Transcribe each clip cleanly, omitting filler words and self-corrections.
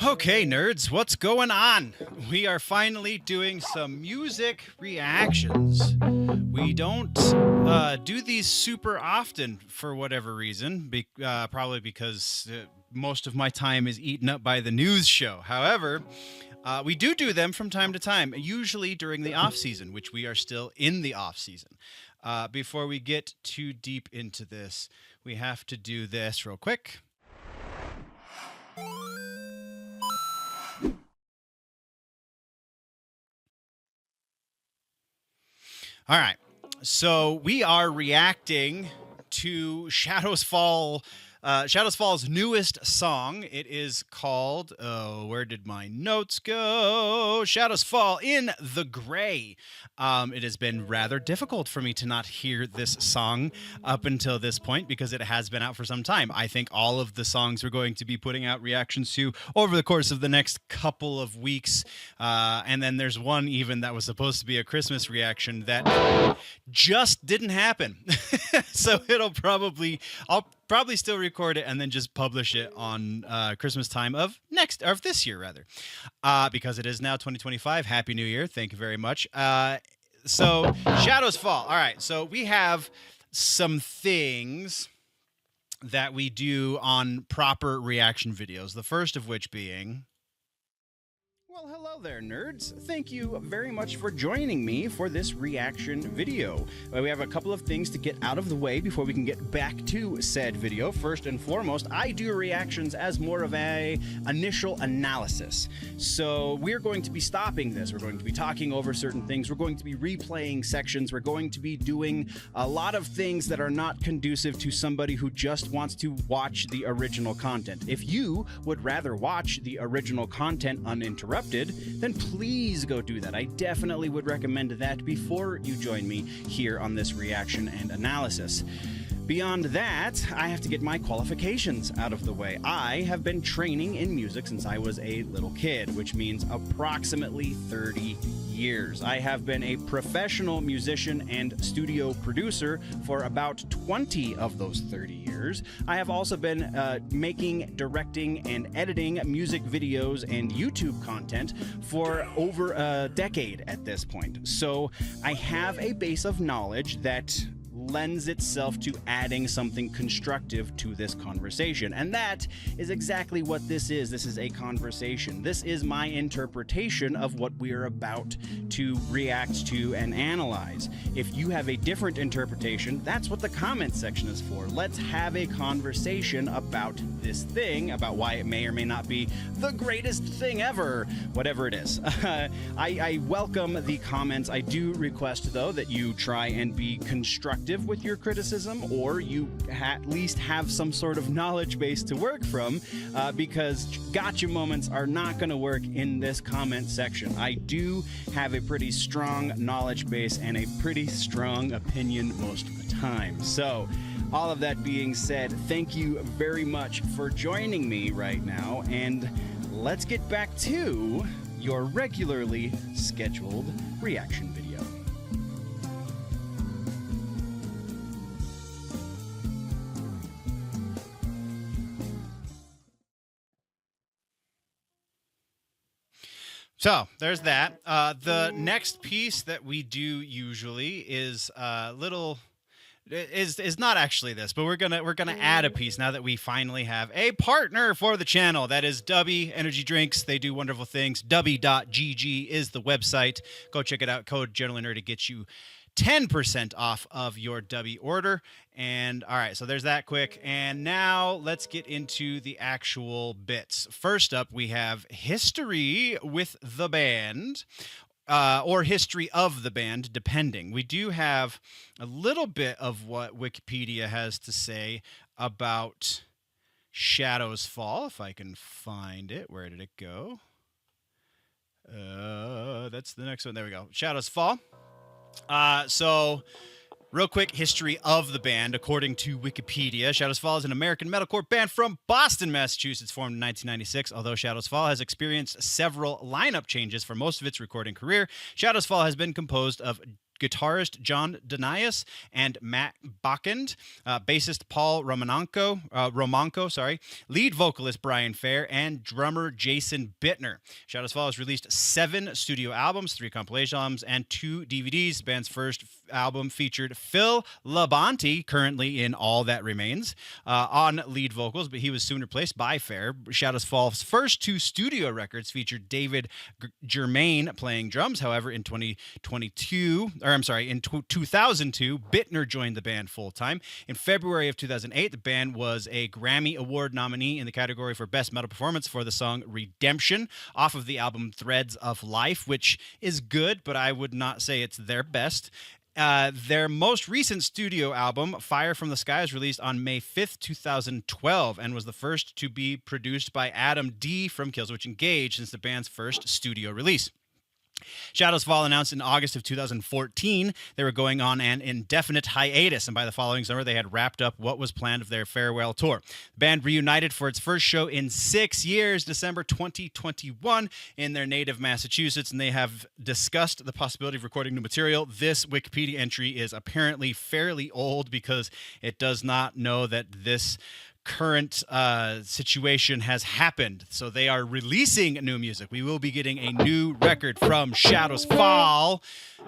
Okay, nerds, what's going on? We are finally doing some music reactions. We don't do these super often for whatever reason, probably because most of my time is eaten up by the news show. However, we do them from time to time, usually during the off season, which we are still in the off season. Before we get too deep into this, we have to do this real quick. All right. So we are reacting to Shadows Fall's newest song. It is called, oh, where did my notes go? Shadows Fall in the Gray. It has been rather difficult for me to not hear this song up until this point because it has been out for some time. I think all of the songs we're going to be putting out reactions to over the course of the next couple of weeks. And then there's one even that was supposed to be a Christmas reaction that just didn't happen. So I'll probably still record it and then just publish it on Christmas time of this year rather, because it is now 2025. Happy New Year! Thank you very much. So Shadows Fall. All right, so we have some things that we do on proper reaction videos. The first of which being. Well, hello there, nerds. Thank you very much for joining me for this reaction video. We have a couple of things to get out of the way before we can get back to said video. First and foremost, I do reactions as more of a initial analysis. So we're going to be stopping this. We're going to be talking over certain things. We're going to be replaying sections. We're going to be doing a lot of things that are not conducive to somebody who just wants to watch the original content. If you would rather watch the original content uninterrupted, then please go do that. I definitely would recommend that before you join me here on this reaction and analysis. Beyond that, I have to get my qualifications out of the way. I have been training in music since I was a little kid, which means approximately 30 years. I have been a professional musician and studio producer for about 20 of those 30 years. I have also been making, directing, and editing music videos and YouTube content for over a decade at this point. So I have a base of knowledge that lends itself to adding something constructive to this conversation. And that is exactly what this is. This is a conversation. This is my interpretation of what we are about to react to and analyze. If you have a different interpretation, that's what the comment section is for. Let's have a conversation about this thing, about why it may or may not be the greatest thing ever, whatever it is. I welcome the comments. I do request, though, that you try and be constructive with your criticism, or you at least have some sort of knowledge base to work from, because gotcha moments are not going to work in this comment section. I do have a pretty strong knowledge base and a pretty strong opinion most of the time. So all of that being said, thank you very much for joining me right now, and let's get back to your regularly scheduled reaction video. So there's that. The next piece that we do usually is is not actually this, but we're gonna add a piece now that we finally have a partner for the channel. That is Dubby Energy Drinks. They do wonderful things. Dubby.gg is the website. Go check it out. Code Generally Nerdy gets you 10% off of your Dubby order. And all right, so there's that quick. And now let's get into the actual bits. First up, we have history with the band, or history of the band, depending. We do have a little bit of what Wikipedia has to say about Shadows Fall, if I can find it. Where did it go? That's the next one. There we go. Shadows Fall. So real quick history of the band. According to Wikipedia, Shadows Fall is an American metalcore band from Boston, Massachusetts, formed in 1996. Although Shadows Fall has experienced several lineup changes for most of its recording career, Shadows Fall has been composed of guitarist John Denius and Matt Bachand, bassist Paul Romanko, lead vocalist Brian Fair, and drummer Jason Bittner. Shadows Fall has released 7 studio albums, 3 compilation albums, and 2 DVDs. The band's first album featured Phil Labonte, currently in All That Remains, on lead vocals, but he was soon replaced by Fair. Shadows Fall's first 2 studio records featured David Germain playing drums. However, in 2002, Bittner joined the band full-time. In February of 2008, the band was a Grammy Award nominee in the category for Best Metal Performance for the song Redemption off of the album Threads of Life, which is good, but I would not say it's their best. Their most recent studio album, Fire from the Sky, was released on May 5th, 2012, and was the first to be produced by Adam D. from Killswitch Engage since the band's first studio release. Shadows Fall announced in August of 2014 they were going on an indefinite hiatus, and by the following summer they had wrapped up what was planned of their farewell tour. The band reunited for its first show in 6 years, December 2021, in their native Massachusetts, and they have discussed the possibility of recording new material. This Wikipedia entry is apparently fairly old because it does not know that this current situation has happened. So they are releasing new music. We will be getting a new record from Shadows Fall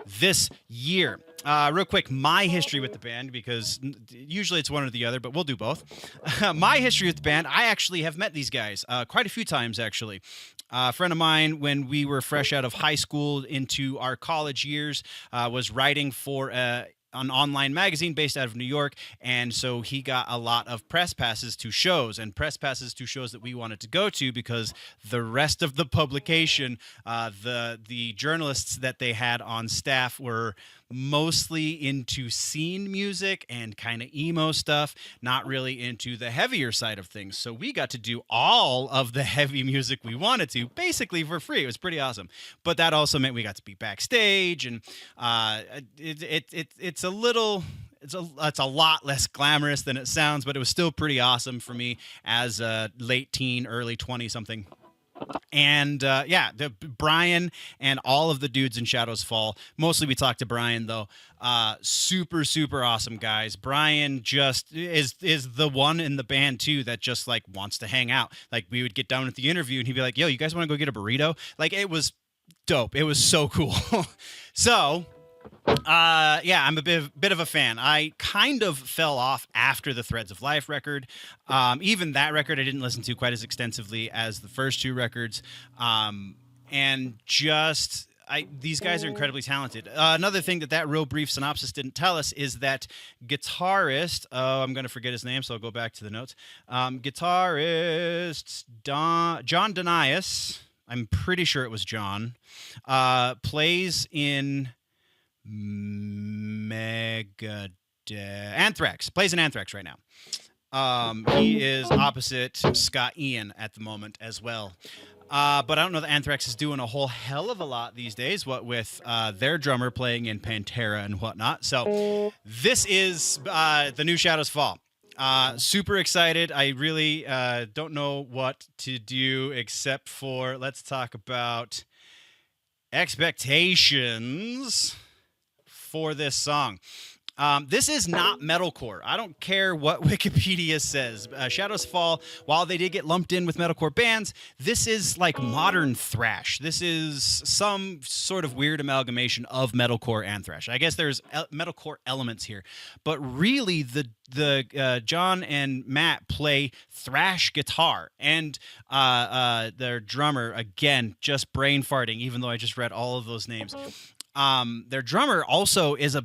this year. Real quick, my history with the band, because usually it's one or the other, but we'll do both. My history with the band, I actually have met these guys quite a few times, actually. A friend of mine, when we were fresh out of high school into our college years, was writing for an online magazine based out of New York, and so he got a lot of press passes to shows that we wanted to go to, because the rest of the publication, the journalists that they had on staff were mostly into scene music and kind of emo stuff, not really into the heavier side of things. So we got to do all of the heavy music we wanted to, basically for free. It was pretty awesome. But that also meant we got to be backstage, and it's a lot less glamorous than it sounds, but it was still pretty awesome for me as a late teen, early 20 something. And Brian and all of the dudes in Shadows Fall, mostly we talked to Brian though, super awesome guys. Brian just is the one in the band too that just like wants to hang out. Like, we would get done with the interview and he'd be like, yo, you guys want to go get a burrito? Like, it was dope. It was so cool. So I'm a bit of a fan. I kind of fell off after the Threads of Life record. Even that record I didn't listen to quite as extensively as the first 2 records. These guys are incredibly talented. Another thing that real brief synopsis didn't tell us is that guitarist, I'm going to forget his name, so I'll go back to the notes. Guitarist John Denius, I'm pretty sure it was John, plays in Anthrax, plays in Anthrax right now. He is opposite Scott Ian at the moment as well. But I don't know that Anthrax is doing a whole hell of a lot these days, what with their drummer playing in Pantera and whatnot. So this is the new Shadows Fall. Super excited. I really don't know what to do except for let's talk about expectations for this song. This is not metalcore. I don't care what Wikipedia says. Shadows Fall, while they did get lumped in with metalcore bands, this is like modern thrash. This is some sort of weird amalgamation of metalcore and thrash. I guess there's metalcore elements here, but really the John and Matt play thrash guitar, and their drummer, again, just brain farting, even though I just read all of those names. Their drummer also is a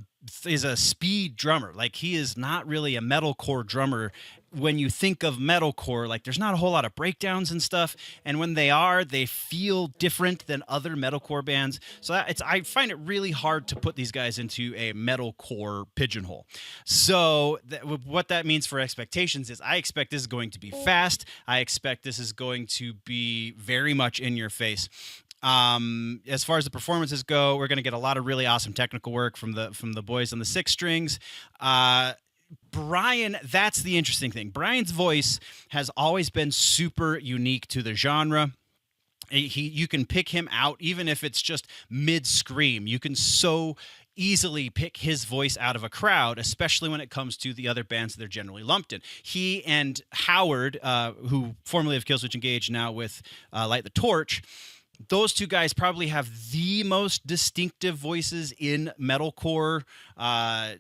speed drummer. Like, he is not really a metalcore drummer. When you think of metalcore, like, there's not a whole lot of breakdowns and stuff, and when they are, they feel different than other metalcore bands. So I find it really hard to put these guys into a metalcore pigeonhole. So what that means for expectations is I expect this is going to be fast. I expect this is going to be very much in your face. As far as the performances go, we're going to get a lot of really awesome technical work from the boys on the 6 strings. Brian, that's the interesting thing. Brian's voice has always been super unique to the genre. You can pick him out even if it's just mid-scream. You can so easily pick his voice out of a crowd, especially when it comes to the other bands that they're generally lumped in. He and Howard, who formerly of Killswitch Engage, now with Light the Torch, those two guys probably have the most distinctive voices in metalcore. I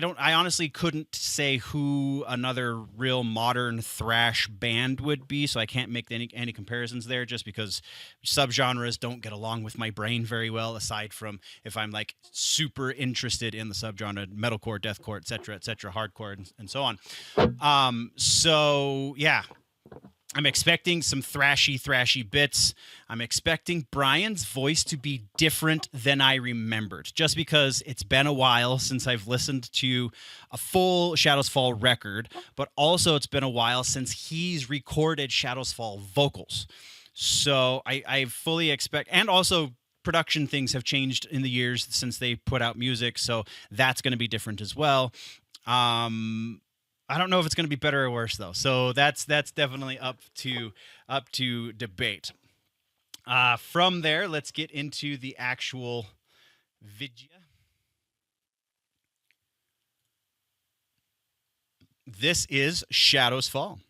honestly couldn't say who another real modern thrash band would be, so I can't make any comparisons there, just because subgenres don't get along with my brain very well, aside from if I'm like super interested in the subgenre metalcore, deathcore, etc., hardcore, and so on. So yeah, I'm expecting some thrashy bits. I'm expecting Brian's voice to be different than I remembered, just because it's been a while since I've listened to a full Shadows Fall record, but also it's been a while since he's recorded Shadows Fall vocals. So I fully expect, and also production things have changed in the years since they put out music, so that's going to be different as well. I don't know if it's going to be better or worse though, so that's definitely up to debate. From there, let's get into the actual video. This is Shadows Fall.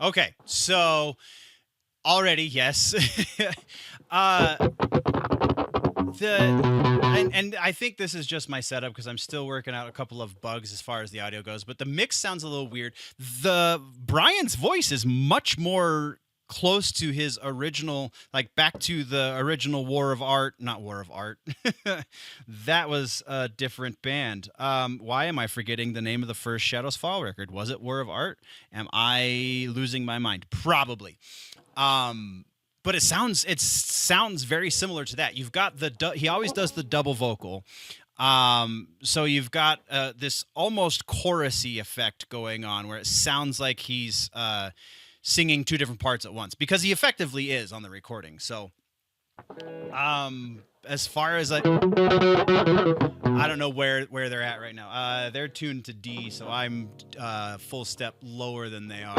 Okay, so already, yes. And I think this is just my setup because I'm still working out a couple of bugs as far as the audio goes, but the mix sounds a little weird. Brian's voice is much more close to his original, like back to the original War of Art, not War of Art. That was a different band. Why am I forgetting the name of the first Shadows Fall record? Was it War of Art? Am I losing my mind? Probably. But it sounds very similar to that. You've got he always does the double vocal. So you've got this almost chorusy effect going on where it sounds like he's singing two different parts at once, because he effectively is on the recording. So as far as I don't know where they're at right now. They're tuned to D, so I'm full step lower than they are.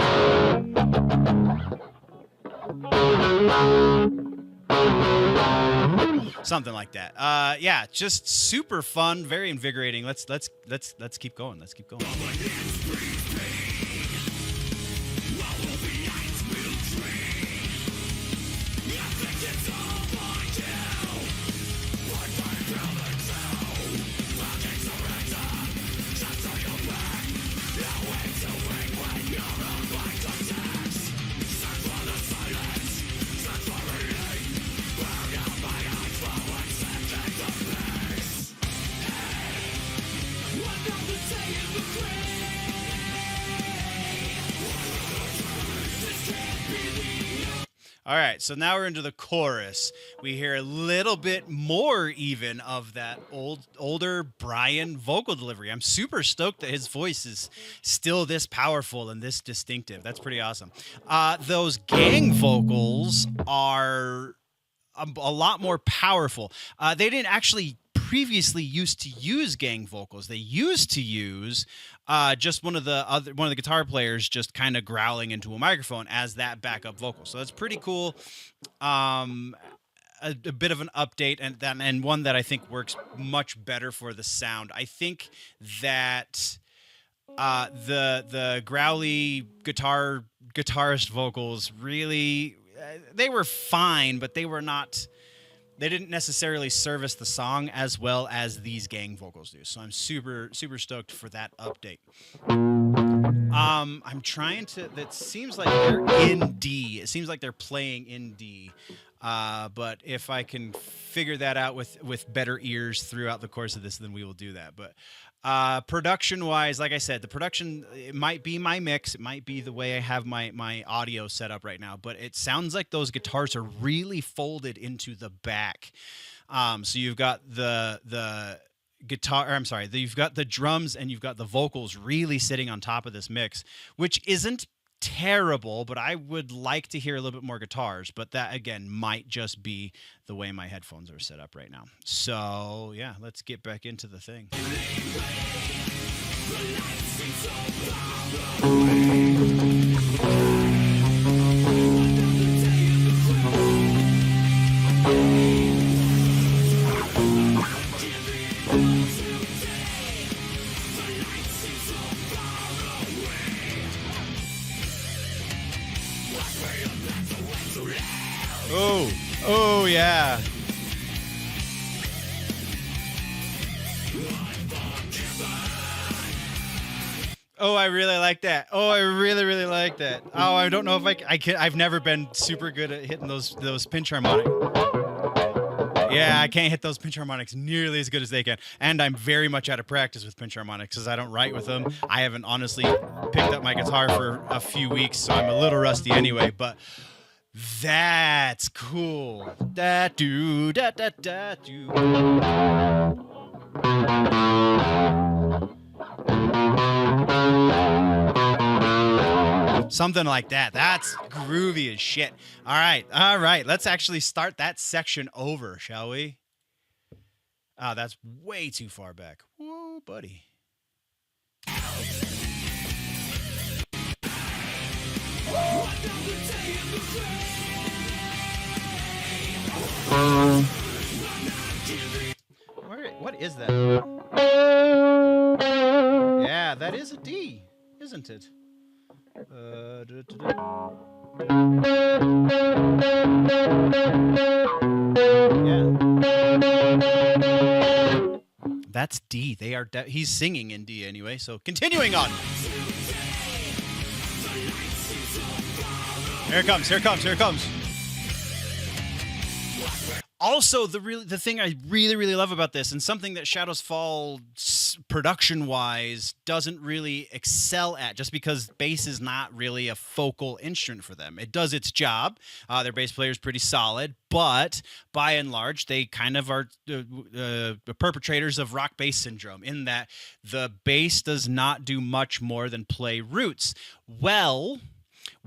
Something like that. Yeah, just super fun, very invigorating. Let's keep going. Let's keep going. All right, so now we're into the chorus. We hear a little bit more even of that older Brian vocal delivery. I'm super stoked that his voice is still this powerful and this distinctive. That's pretty awesome. Those gang vocals are a lot more powerful. They didn't actually previously used to use gang vocals. They used to use just one of the guitar players just kind of growling into a microphone as that backup vocal. So that's pretty cool. A bit of an update, and one that I think works much better for the sound. I think that the growly guitarist vocals really they were fine, but they didn't necessarily service the song as well as these gang vocals do. So I'm super stoked for that update. I'm trying to, that seems like they're in D. It seems like they're playing in D. But if I can figure that out with better ears throughout the course of this, then we will do that. But production wise, like I said, the production, it might be my mix, it might be the way I have my audio set up right now, but it sounds like those guitars are really folded into the back. So you've got the guitar, or I'm sorry, you've got the drums and you've got the vocals really sitting on top of this mix, which isn't terrible, but I would like to hear a little bit more guitars. But that, again, might just be the way my headphones are set up right now. So yeah, let's get back into the thing. Oh yeah. Oh, I really like that. Oh, I really like that. Oh, I don't know if I can. I've never been super good at hitting those pinch harmonics. Yeah, I can't hit those pinch harmonics nearly as good as they can. And I'm very much out of practice with pinch harmonics because I don't write with them. I haven't honestly picked up my guitar for a few weeks, so I'm a little rusty anyway, but that's cool. That do da da da do. Something like that. That's groovy as shit. All right. Let's actually start that section over, shall we? Oh, that's way too far back. Whoa, buddy. What is that? Yeah, that is a D, isn't it? Yeah. That's D. They are. He's singing in D anyway. So continuing on. Here it comes. Here it comes. Here it comes. Also, the thing I really love about this, and something that Shadows Fall production-wise doesn't really excel at, just because bass is not really a focal instrument for them. It does its job. Their bass player is pretty solid, but by and large, they kind of are perpetrators of rock bass syndrome, in that the bass does not do much more than play roots. Well,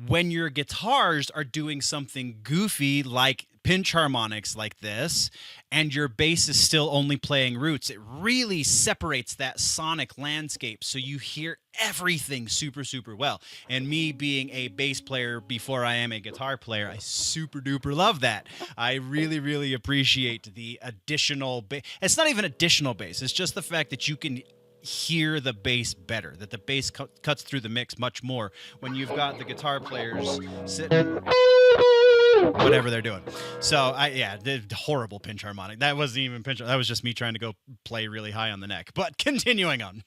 when your guitars are doing something goofy like pinch harmonics like this, and your bass is still only playing roots, it really separates that sonic landscape, so you hear everything super well. And me being a bass player before I am a guitar player, I super duper love that. I really appreciate the additional bass. It's not even additional bass, it's just the fact that you can hear the bass better, that the bass cuts through the mix much more when you've got the guitar players sitting whatever they're doing. So the horrible pinch harmonic. That wasn't even pinch. That was just me trying to go play really high on the neck. But continuing on.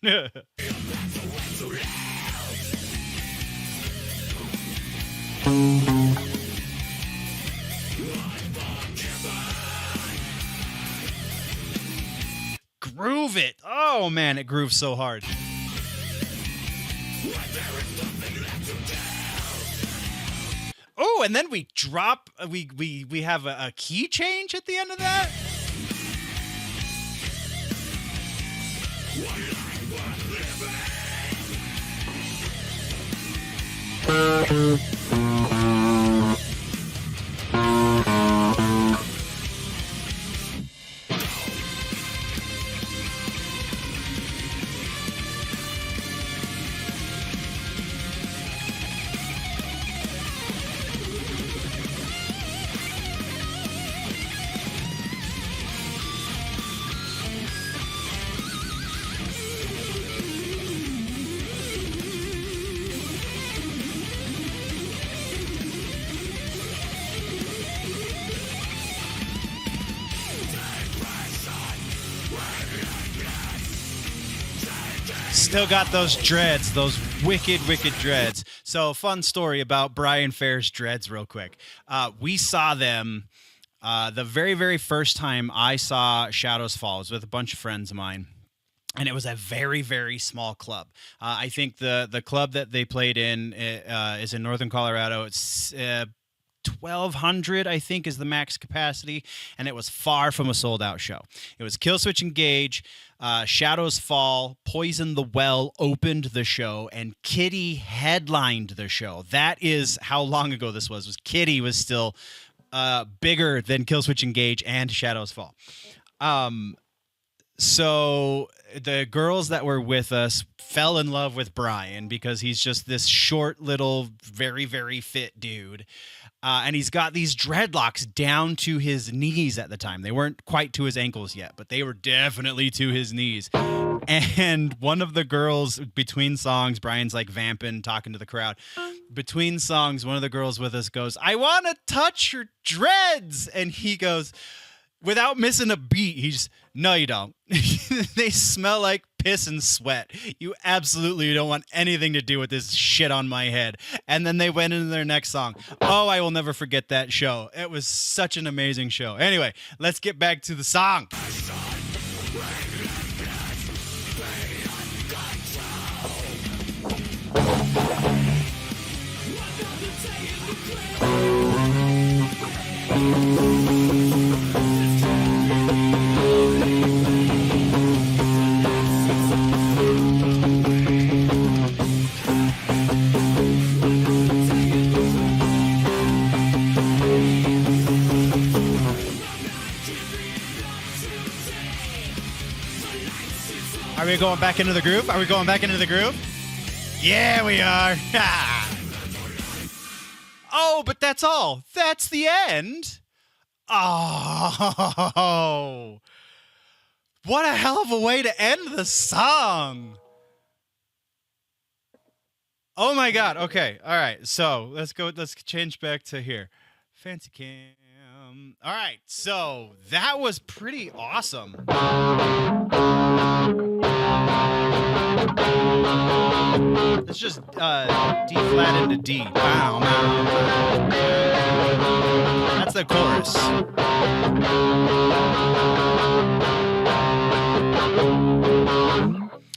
Groove it. Oh man, it grooves so hard. Oh, and then we drop. We have a key change at the end of that. Still got those dreads, those wicked dreads. So, fun story about Brian Fair's dreads real quick. We saw them The very, very first time I saw Shadows Fall was with a bunch of friends of mine. And it was a very, very small club. I think the club that they played in is in northern Colorado. It's 1,200, I think, is the max capacity, and it was far from a sold-out show. It was Killswitch Engage, Shadows Fall, Poison the Well opened the show, and Kitty headlined the show. That is how long ago this was. Kitty was still bigger than Killswitch Engage and Shadows Fall. So the girls that were with us fell in love with Brian because he's just this short little, very, very fit dude. And he's got these dreadlocks down to his knees at the time. They weren't quite to his ankles yet, but they were definitely to his knees. And one of the girls, between songs, Brian's like vamping, talking to the crowd. Between songs, one of the girls with us goes, "I want to touch your dreads." And he goes, without missing a beat, he's, "No, you don't. They smell like piss and sweat. You absolutely don't want anything to do with this shit on my head." And then they went into their next song. Oh, I will never forget that show. It was such an amazing show. Anyway, let's get back to the song. Are we going back into the groove? Are we going back into the groove? Yeah, we are. Oh, but that's all. That's the end. Oh, what a hell of a way to end the song. Oh my God. Okay. All right. So let's go. Let's change back to here. Fancy cam. All right. So that was pretty awesome. Let's just D flat into D. Wow. That's the chorus.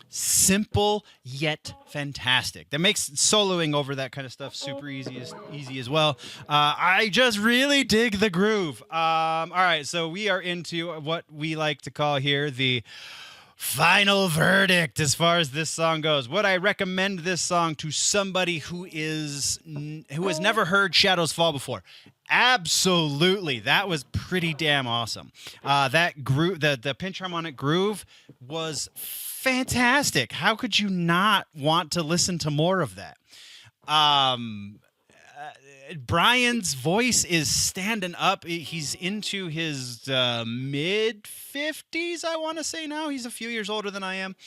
Simple yet fantastic. That makes soloing over that kind of stuff super easy as well. I just really dig the groove. All right, so we are into what we like to call here the final verdict as far as this song goes. Would I recommend this song to somebody who has never heard Shadows Fall before? Absolutely. That was pretty damn awesome. That groove, the pinch harmonic groove was fantastic. How could you not want to listen to more of that? Brian's voice is standing up. He's into his mid 50s, I want to say now. He's a few years older than I am.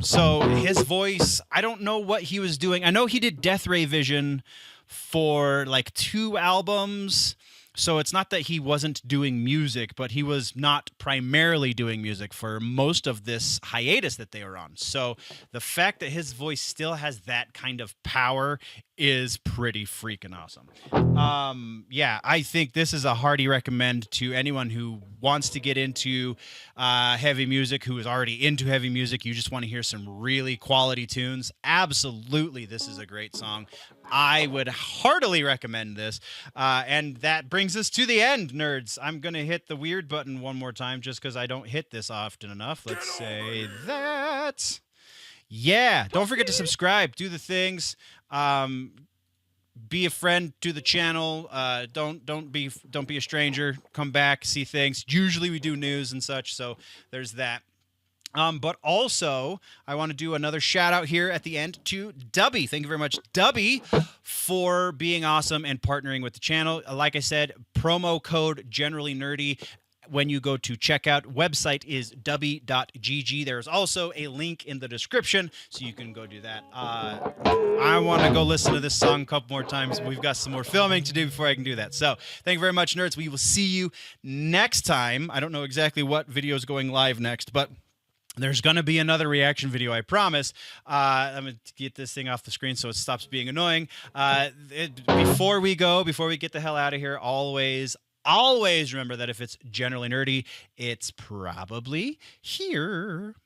So his voice, I don't know what he was doing. I know he did Death Ray Vision for like 2 albums. So it's not that he wasn't doing music, but he was not primarily doing music for most of this hiatus that they were on. So the fact that his voice still has that kind of power is pretty freaking awesome. Yeah, I think this is a hearty recommend to anyone who wants to get into heavy music, who is already into heavy music. You just want to hear some really quality tunes. Absolutely, this is a great song. I would heartily recommend this. And that brings us to the end, nerds. I'm going to hit the weird button one more time just because I don't hit this often enough. Let's say that. Yeah, don't forget to subscribe. Do the things. Be a friend to the channel. Don't be a stranger. Come back, see things. Usually we do news and such, so there's that. But also, I want to do another shout out here at the end to Dubby. Thank you very much, Dubby, for being awesome and partnering with the channel. Like I said, promo code Generally Nerdy. When you go to checkout, website is dubby.gg. There's also a link in the description, so you can go do that. I want to go listen to this song a couple more times. We've got some more filming to do before I can do that. So thank you very much, nerds. We will see you next time. I don't know exactly what video is going live next, but There's going to be another reaction video, I promise. I'm going to get this thing off the screen so it stops being annoying. Before we get the hell out of here, always remember that if it's generally nerdy, it's probably here.